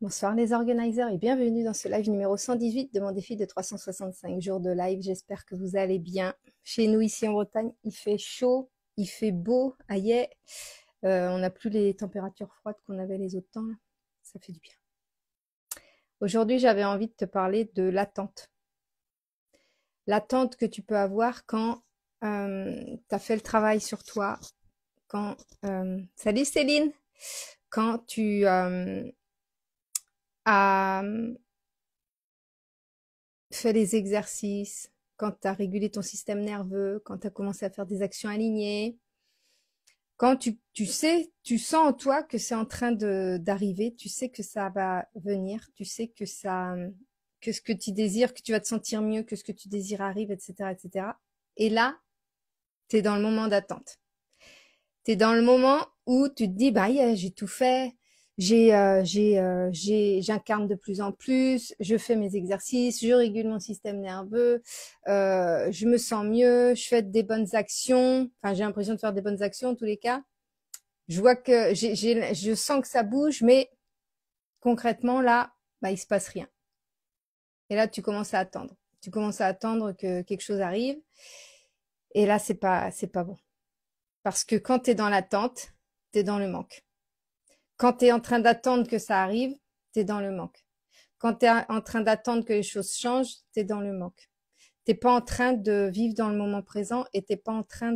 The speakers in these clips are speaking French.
Bonsoir les organisers et bienvenue dans ce live numéro 118 de mon défi de 365 jours de live. J'espère que vous allez bien. Chez nous ici en Bretagne, il fait chaud, il fait beau, aïe. On n'a plus les températures froides qu'on avait les autres temps, là. Ça fait du bien. Aujourd'hui, j'avais envie de te parler de l'attente. L'attente que tu peux avoir quand tu as fait le travail sur toi, quand... Salut Céline! Quand tu as fait les exercices, quand tu as régulé ton système nerveux, quand tu as commencé à faire des actions alignées, quand tu sais, tu sens en toi que c'est en train d'arriver, tu sais que ça va venir, tu sais que que ce que tu désires, que tu vas te sentir mieux, que ce que tu désires arrive, etc., etc. Et cetera. Et là, tu es dans le moment d'attente. Tu es dans le moment où tu te dis, bah, yeah, j'ai tout fait, j'incarne de plus en plus, je fais mes exercices, je régule mon système nerveux, je me sens mieux, je fais des bonnes actions, enfin, j'ai l'impression de faire des bonnes actions en tous les cas. Je vois que je sens que ça bouge, mais concrètement, là, bah, il se passe rien. Et là, tu commences à attendre. Tu commences à attendre que quelque chose arrive. Et là, c'est pas bon. Parce que quand tu es dans l'attente, tu es dans le manque. Quand tu es en train d'attendre que ça arrive, tu es dans le manque. Quand tu es en train d'attendre que les choses changent, tu es dans le manque. T'es pas en train de vivre dans le moment présent et t'es pas en train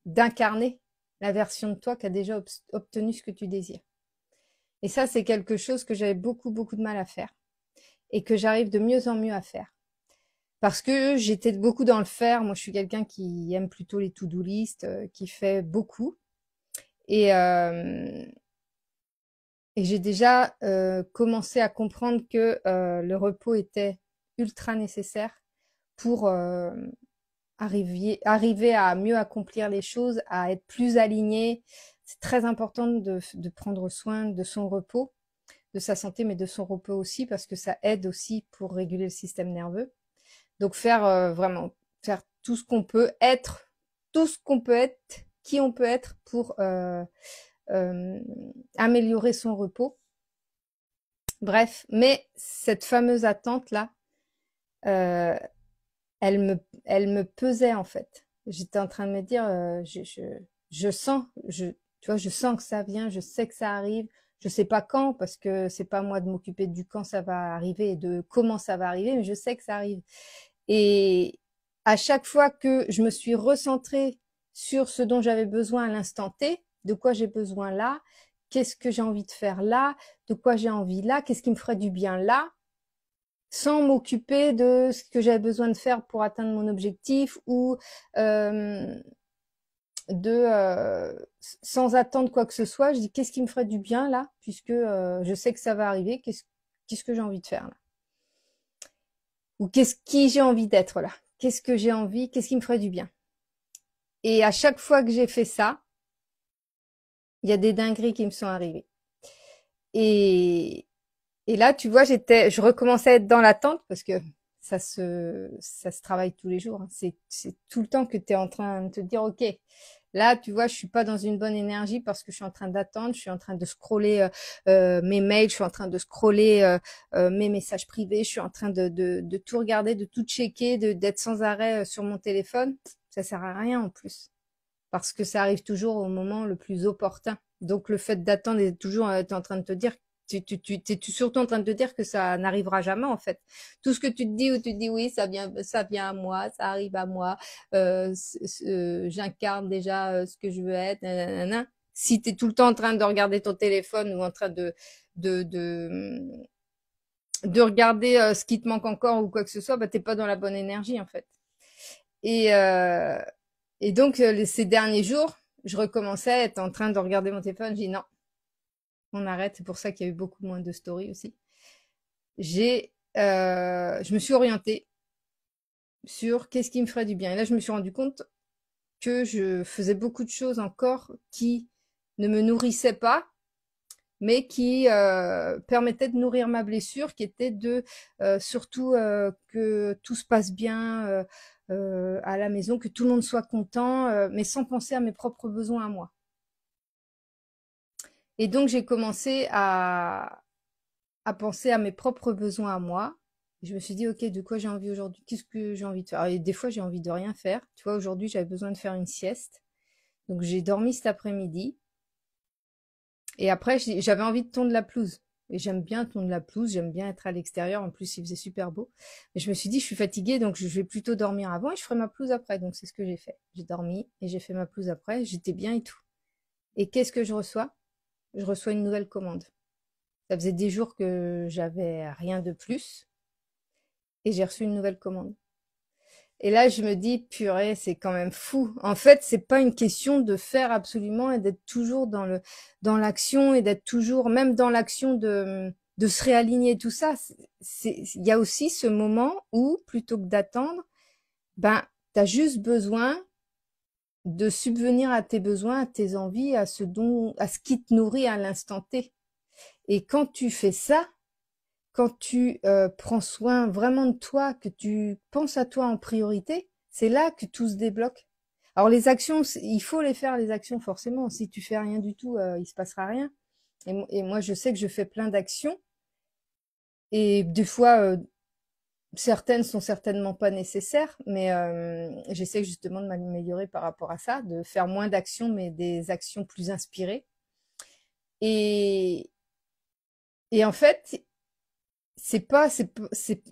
d'incarner la version de toi qui a déjà obtenu ce que tu désires. Et ça, c'est quelque chose que j'avais beaucoup de mal à faire et que j'arrive de mieux en mieux à faire. Parce que j'étais beaucoup dans le faire. Moi, je suis quelqu'un qui aime plutôt les to-do list, qui fait beaucoup. Et, euh, et j'ai déjà commencé à comprendre que le repos était ultra nécessaire pour arriver à mieux accomplir les choses, à être plus aligné. C'est très important de prendre soin de son repos, de sa santé, mais de son repos aussi, parce que ça aide aussi pour réguler le système nerveux. Donc faire vraiment, faire tout ce qu'on peut être, tout ce qu'on peut être, qui on peut être pour euh, améliorer son repos. Bref, mais cette fameuse attente-là, euh, elle me pesait en fait. J'étais en train de me dire, je sens, tu vois, je sens que ça vient, je sais que ça arrive. Je sais pas quand parce que c'est pas moi de m'occuper du quand ça va arriver et de comment ça va arriver, mais je sais que ça arrive. Et à chaque fois que je me suis recentrée sur ce dont j'avais besoin à l'instant T, de quoi j'ai besoin là, qu'est-ce que j'ai envie de faire là, de quoi j'ai envie là, qu'est-ce qui me ferait du bien là, sans m'occuper de ce que j'avais besoin de faire pour atteindre mon objectif ou euh, sans attendre quoi que ce soit. Je dis qu'est-ce qui me ferait du bien là, puisque je sais que ça va arriver. Qu'est-ce que j'ai envie de faire là, ou qui j'ai envie d'être là. Qu'est-ce que j'ai envie, qu'est-ce qui me ferait du bien. Et à chaque fois que j'ai fait ça, il y a des dingueries qui me sont arrivées. Et, et là, tu vois, je recommençais à être dans l'attente parce que ça se travaille tous les jours, hein. C'est tout le temps que tu es en train de te dire, OK, là, tu vois, je suis pas dans une bonne énergie parce que je suis en train d'attendre, je suis en train de scroller mes mails, je suis en train de scroller mes messages privés, je suis en train de tout regarder, de tout checker, d'être sans arrêt sur mon téléphone. Ça sert à rien en plus parce que ça arrive toujours au moment le plus opportun. Donc le fait d'attendre et toujours t'es en train de te dire, t'es surtout en train de te dire que ça n'arrivera jamais en fait. Tout ce que tu te dis ou tu te dis oui, ça vient à moi, ça arrive à moi, j'incarne déjà ce que je veux être. Nanana. Si tu es tout le temps en train de regarder ton téléphone ou en train de, de, de regarder ce qui te manque encore ou quoi que ce soit, bah t'es pas dans la bonne énergie en fait. Et, euh, et donc, ces derniers jours, je recommençais à être en train de regarder mon téléphone. J'ai dit non, on arrête. C'est pour ça qu'il y a eu beaucoup moins de stories aussi. Je me suis orientée sur qu'est-ce qui me ferait du bien. Et là, je me suis rendu compte que je faisais beaucoup de choses encore qui ne me nourrissaient pas, mais qui permettaient de nourrir ma blessure, qui était de surtout que tout se passe bien à la maison, que tout le monde soit content, mais sans penser à mes propres besoins à moi. Et donc j'ai commencé à penser à mes propres besoins à moi. Je me suis dit, ok, de quoi j'ai envie aujourd'hui? Qu'est-ce que j'ai envie de faire? Et des fois, j'ai envie de rien faire. Tu vois, aujourd'hui, j'avais besoin de faire une sieste. Donc, j'ai dormi cet après-midi. Et après, j'avais envie de tondre la pelouse. Et j'aime bien tondre la pelouse, j'aime bien être à l'extérieur. En plus, il faisait super beau. Mais je me suis dit, je suis fatiguée, donc je vais plutôt dormir avant et je ferai ma pelouse après. Donc, c'est ce que j'ai fait. J'ai dormi et j'ai fait ma pelouse après. J'étais bien et tout. Et qu'est-ce que je reçois? Je reçois une nouvelle commande. Ça faisait des jours que j'avais rien de plus. Et j'ai reçu une nouvelle commande. Et là, je me dis, purée, c'est quand même fou. En fait, c'est pas une question de faire absolument et d'être toujours dans l'action et d'être toujours, même dans l'action de se réaligner, tout ça. Il y a aussi ce moment où, plutôt que d'attendre, ben, t'as juste besoin de subvenir à tes besoins, à tes envies, à ce qui te nourrit à l'instant T. Et quand tu fais ça, quand tu prends soin vraiment de toi, que tu penses à toi en priorité, c'est là que tout se débloque. Alors les actions, il faut les faire les actions forcément. Si tu fais rien du tout, il se passera rien. Et moi, je sais que je fais plein d'actions et des fois, certaines sont certainement pas nécessaires, mais j'essaie justement de m'améliorer par rapport à ça, de faire moins d'actions, mais des actions plus inspirées. Et, et en fait,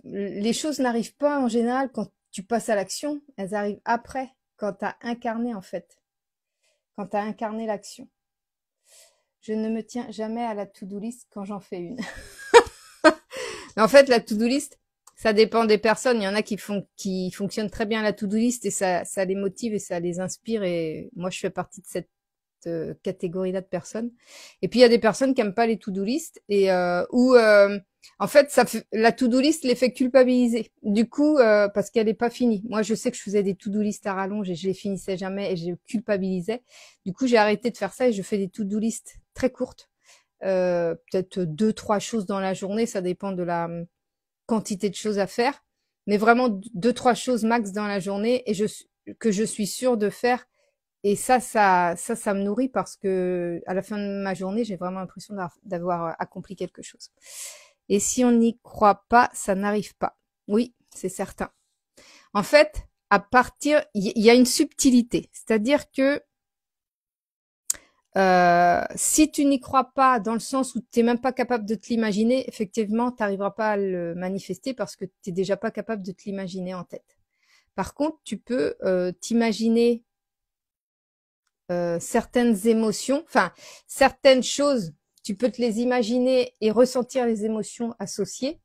les choses n'arrivent pas en général quand tu passes à l'action, elles arrivent après, quand tu as incarné en fait, quand tu as incarné l'action. Je ne me tiens jamais à la to-do list quand j'en fais une. Mais en fait, la to-do list, ça dépend des personnes. Il y en a qui fonctionnent très bien à la to-do list et ça les motive et ça les inspire. Et moi, je fais partie de cette catégorie-là de personnes. Et puis il y a des personnes qui aiment pas les to-do list et en fait la to-do list les fait culpabiliser. Du coup parce qu'elle est pas finie. Moi je sais que je faisais des to-do list à rallonge et je les finissais jamais et je culpabilisais. Du coup j'ai arrêté de faire ça et je fais des to-do list très courtes. Peut-être 2-3 choses dans la journée, ça dépend de la quantité de choses à faire, mais vraiment 2-3 choses max dans la journée et que je suis sûre de faire. Et ça me nourrit parce que à la fin de ma journée, j'ai vraiment l'impression d'avoir accompli quelque chose. Et si on n'y croit pas, ça n'arrive pas. Oui, c'est certain. En fait, il y a une subtilité, c'est-à-dire que si tu n'y crois pas dans le sens où tu n'es même pas capable de te l'imaginer, effectivement, tu n'arriveras pas à le manifester parce que tu n'es déjà pas capable de te l'imaginer en tête. Par contre, tu peux t'imaginer certaines émotions, enfin certaines choses, tu peux te les imaginer et ressentir les émotions associées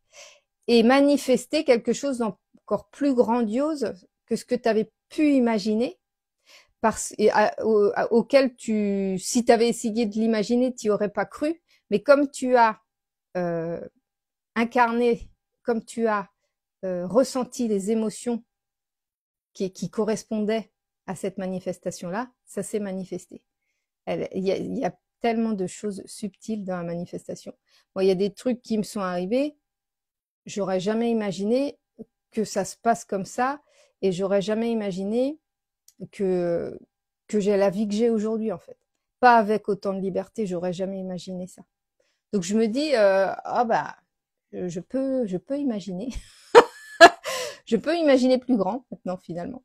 et manifester quelque chose d'encore plus grandiose que ce que tu avais pu imaginer auquel si tu avais essayé de l'imaginer, tu n'y aurais pas cru, mais comme tu as incarné, comme tu as ressenti les émotions qui correspondaient à cette manifestation-là, ça s'est manifesté. Il y a tellement de choses subtiles dans la manifestation. Moi, il y a des trucs qui me sont arrivés, j'aurais jamais imaginé que ça se passe comme ça, et j'aurais jamais imaginé que j'ai la vie que j'ai aujourd'hui, en fait. Pas avec autant de liberté, j'aurais jamais imaginé ça. Donc je me dis, je peux imaginer. Je peux imaginer plus grand maintenant, finalement.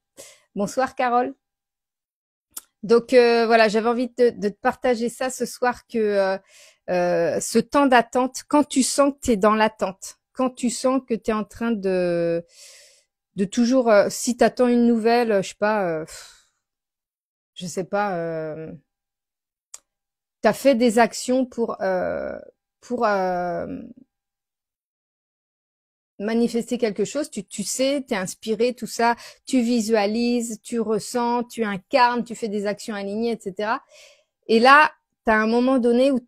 Bonsoir, Carole. Donc voilà, j'avais envie de te partager ça ce soir, que ce temps d'attente, quand tu sens que tu es dans l'attente, quand tu sens que tu es en train de toujours, si tu attends une nouvelle, je sais pas, tu as fait des actions pour manifester quelque chose, tu sais, tu es inspiré, tout ça, tu visualises, tu ressens, tu incarnes, tu fais des actions alignées, etc. Et là, tu as un moment donné où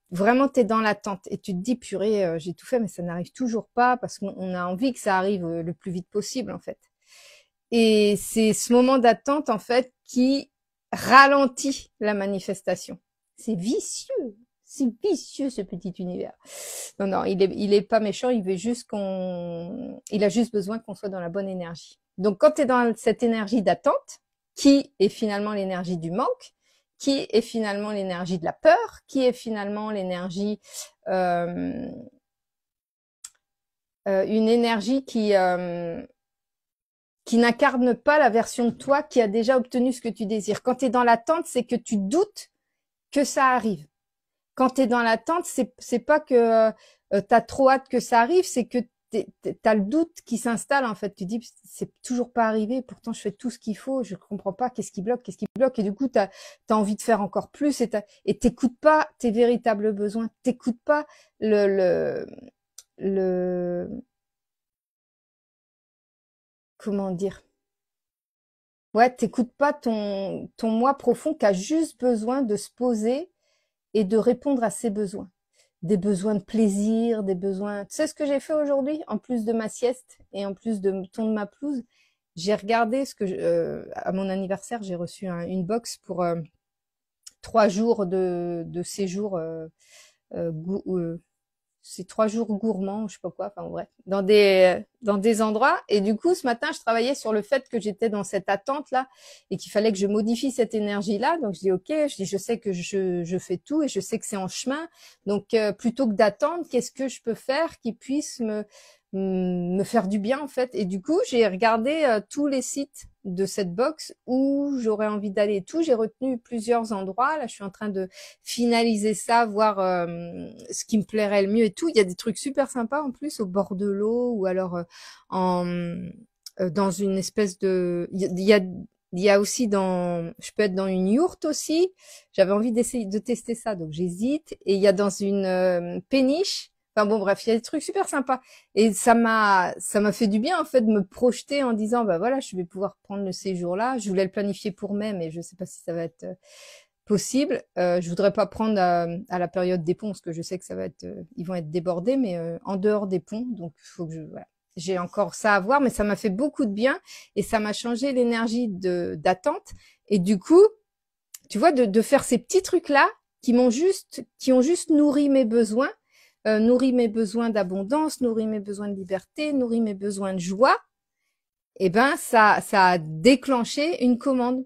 vraiment t'es dans l'attente et tu te dis, purée, j'ai tout fait, mais ça n'arrive toujours pas parce qu'on a envie que ça arrive le plus vite possible, en fait. Et c'est ce moment d'attente, en fait, qui ralentit la manifestation. C'est vicieux. C'est vicieux, ce petit univers. Non, non, il est pas méchant, il a juste besoin qu'on soit dans la bonne énergie. Donc, quand tu es dans cette énergie d'attente, qui est finalement l'énergie du manque, qui est finalement l'énergie de la peur, qui est finalement l'énergie une énergie qui n'incarne pas la version de toi qui a déjà obtenu ce que tu désires. Quand tu es dans l'attente, c'est que tu doutes que ça arrive. Quand tu es dans l'attente, c'est pas que tu as trop hâte que ça arrive, c'est que tu as le doute qui s'installe en fait. Tu dis c'est toujours pas arrivé, pourtant je fais tout ce qu'il faut, je comprends pas qu'est-ce qui bloque, et du coup tu as envie de faire encore plus et t'écoutes pas tes véritables besoins, t'écoutes pas le comment dire? Ouais, t'écoutes pas ton moi profond qui a juste besoin de se poser et de répondre à ses besoins. Des besoins de plaisir, des besoins... Tu sais ce que j'ai fait aujourd'hui? En plus de ma sieste et en plus de tondre ma pelouse, j'ai regardé à mon anniversaire, j'ai reçu une box pour 3 jours de séjour euh, c'est 3 jours gourmands, je sais pas quoi, enfin bref, dans des endroits. Et du coup, ce matin, je travaillais sur le fait que j'étais dans cette attente là et qu'il fallait que je modifie cette énergie là. Donc je dis ok, je sais que je fais tout et je sais que c'est en chemin. Donc plutôt que d'attendre, qu'est-ce que je peux faire qui puisse me faire du bien en fait. Et du coup, j'ai regardé tous les sites de cette box où j'aurais envie d'aller et tout. J'ai retenu plusieurs endroits. Là, je suis en train de finaliser ça, voir ce qui me plairait le mieux et tout. Il y a des trucs super sympas en plus au bord de l'eau ou alors dans une espèce de... Il y a aussi je peux être dans une yourte aussi. J'avais envie d'essayer de tester ça, donc j'hésite. Et il y a dans une péniche. Enfin bon, bref, il y a des trucs super sympas. Et ça m'a fait du bien, en fait, de me projeter en disant, bah voilà, je vais pouvoir prendre le séjour là. Je voulais le planifier pour mai, mais je sais pas si ça va être possible. Je voudrais pas prendre à la période des ponts, parce que je sais que ça va être, ils vont être débordés, mais en dehors des ponts. Donc, il faut que voilà. J'ai encore ça à voir, mais ça m'a fait beaucoup de bien et ça m'a changé l'énergie d'attente. Et du coup, tu vois, de faire ces petits trucs-là qui ont juste nourri mes besoins, nourri mes besoins d'abondance, nourri mes besoins de liberté, nourri mes besoins de joie, et ben ça a déclenché une commande.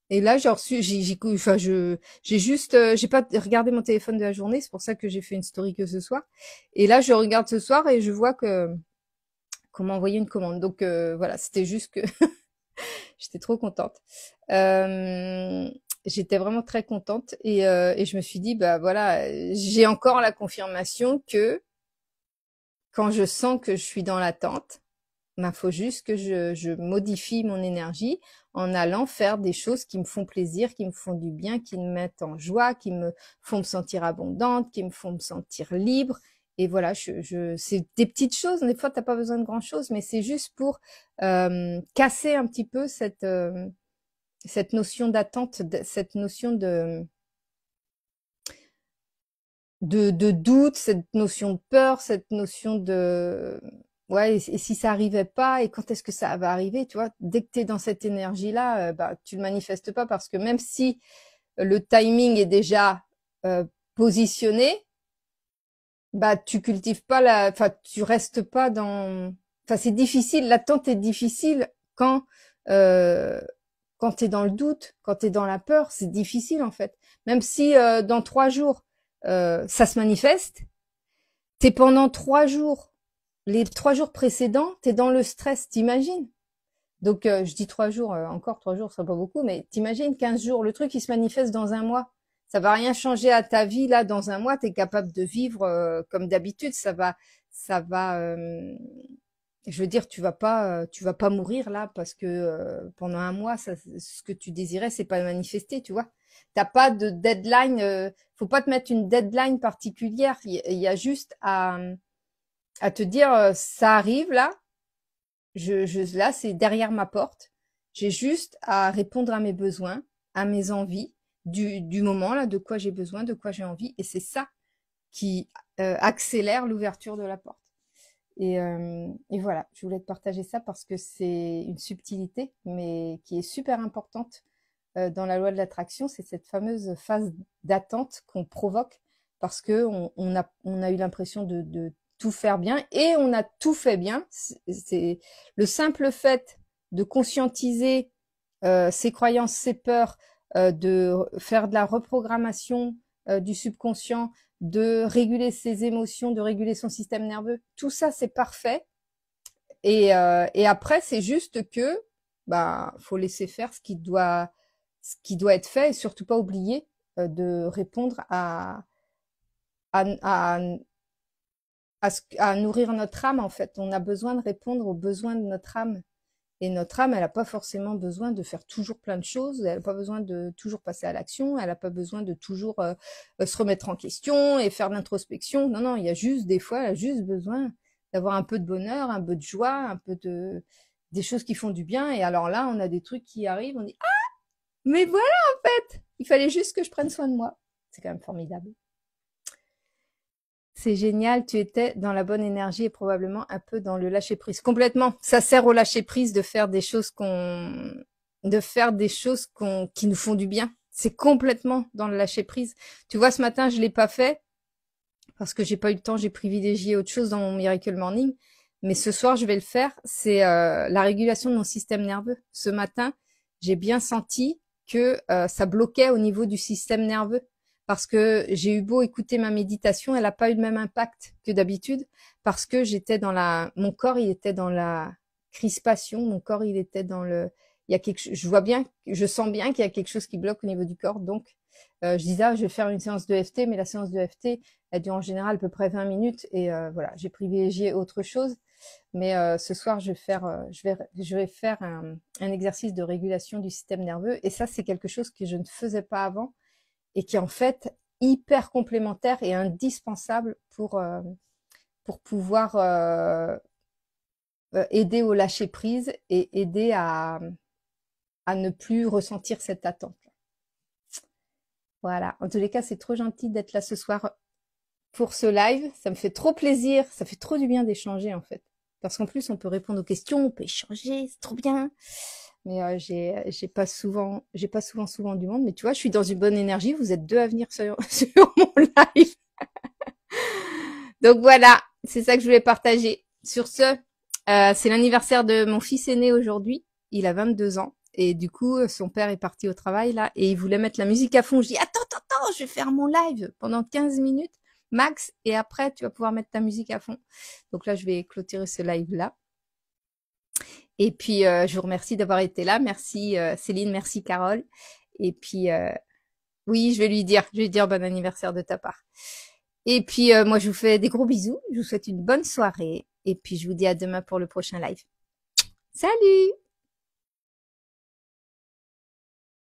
Et là, j'ai reçu, enfin, j'ai juste, j'ai pas regardé mon téléphone de la journée, c'est pour ça que j'ai fait une story que ce soir. Et là, je regarde ce soir et je vois qu'on m'a envoyé une commande. Donc voilà, c'était juste que j'étais trop contente. Euh, J'étais vraiment très contente et je me suis dit, bah voilà, j'ai encore la confirmation que quand je sens que je suis dans l'attente, ben faut juste que je modifie mon énergie en allant faire des choses qui me font plaisir, qui me font du bien, qui me mettent en joie, qui me font me sentir abondante, qui me font me sentir libre. Et voilà, c'est des petites choses. Des fois, t'as pas besoin de grand chose, mais c'est juste pour casser un petit peu cette notion d'attente, cette notion de doute, cette notion de peur, cette notion de ouais, et si ça arrivait pas et quand est-ce que ça va arriver, tu vois, dès que tu es dans cette énergie-là, bah tu le manifestes pas parce que même si le timing est déjà positionné, bah tu cultives pas enfin tu restes pas dans, enfin c'est difficile, l'attente est difficile euh, quand tu es dans le doute, quand tu es dans la peur, c'est difficile en fait. Même si dans 3 jours ça se manifeste, t'es pendant 3 jours, les 3 jours précédents, t'es dans le stress, t'imagines? Donc je dis 3 jours, encore 3 jours, ce serait pas beaucoup, mais t'imagines 15 jours, le truc qui se manifeste dans un mois, ça va rien changer à ta vie là. Dans un mois, t'es capable de vivre comme d'habitude. Ça va. Je veux dire, tu vas pas mourir là parce que pendant un mois, ce que tu désirais, c'est pas manifesté, tu vois. T'as pas de deadline. Faut pas te mettre une deadline particulière. Il y a juste à te dire, ça arrive là. Là, c'est derrière ma porte. J'ai juste à répondre à mes besoins, à mes envies du moment là, de quoi j'ai besoin, de quoi j'ai envie, et c'est ça qui accélère l'ouverture de la porte. Et voilà, je voulais te partager ça parce que c'est une subtilité, mais qui est super importante dans la loi de l'attraction. C'est cette fameuse phase d'attente qu'on provoque parce que on a eu l'impression de tout faire bien et on a tout fait bien. C'est le simple fait de conscientiser ses croyances, ses peurs, de faire de la reprogrammation du subconscient, de réguler ses émotions, de réguler son système nerveux. Tout ça, c'est parfait. Et après, c'est juste que, bah, faut laisser faire ce qui doit être fait et surtout pas oublier de répondre à, à nourrir notre âme, en fait. On a besoin de répondre aux besoins de notre âme. Et notre âme, elle n'a pas forcément besoin de faire toujours plein de choses, elle n'a pas besoin de toujours passer à l'action, elle n'a pas besoin de toujours se remettre en question et faire de l'introspection. Non, non, il y a juste des fois, elle a juste besoin d'avoir un peu de bonheur, un peu de joie, un peu de des choses qui font du bien. Et alors là, on a des trucs qui arrivent, on dit ah, mais voilà en fait, il fallait juste que je prenne soin de moi. C'est quand même formidable. C'est génial, tu étais dans la bonne énergie et probablement un peu dans le lâcher prise. Complètement. Ça sert au lâcher prise de faire des choses qui nous font du bien. C'est complètement dans le lâcher prise. Tu vois, ce matin, je l'ai pas fait parce que j'ai pas eu le temps, j'ai privilégié autre chose dans mon Miracle Morning. Mais ce soir, je vais le faire. C'est la régulation de mon système nerveux. Ce matin, j'ai bien senti que ça bloquait au niveau du système nerveux. Parce que j'ai eu beau écouter ma méditation, elle n'a pas eu le même impact que d'habitude, parce que mon corps, il était dans la crispation, mon corps, il était dans il y a je sens bien qu'il y a quelque chose qui bloque au niveau du corps, donc, je disais, je vais faire une séance de FT, mais la séance de FT, elle dure en général à peu près 20 minutes, et voilà, j'ai privilégié autre chose, mais ce soir, je vais faire un exercice de régulation du système nerveux, et ça, c'est quelque chose que je ne faisais pas avant, et qui est en fait hyper complémentaire et indispensable pour pouvoir aider au lâcher prise et aider à ne plus ressentir cette attente. Voilà. En tous les cas, c'est trop gentil d'être là ce soir pour ce live. Ça me fait trop plaisir. Ça fait trop du bien d'échanger, en fait. Parce qu'en plus, on peut répondre aux questions, on peut échanger, c'est trop bien. Mais j'ai pas souvent du monde. Mais tu vois, je suis dans une bonne énergie. Vous êtes deux à venir sur mon live. Donc voilà, c'est ça que je voulais partager. Sur ce, c'est l'anniversaire de mon fils aîné aujourd'hui. Il a 22 ans. Et du coup, son père est parti au travail là. Et il voulait mettre la musique à fond. Je dis, attends, je vais faire mon live pendant 15 minutes max. Et après, tu vas pouvoir mettre ta musique à fond. Donc là, je vais clôturer ce live là. Et puis, je vous remercie d'avoir été là. Merci Céline, merci Carole. Et puis, oui, je vais lui dire bon anniversaire de ta part. Et puis, moi, je vous fais des gros bisous. Je vous souhaite une bonne soirée. Et puis, je vous dis à demain pour le prochain live. Salut!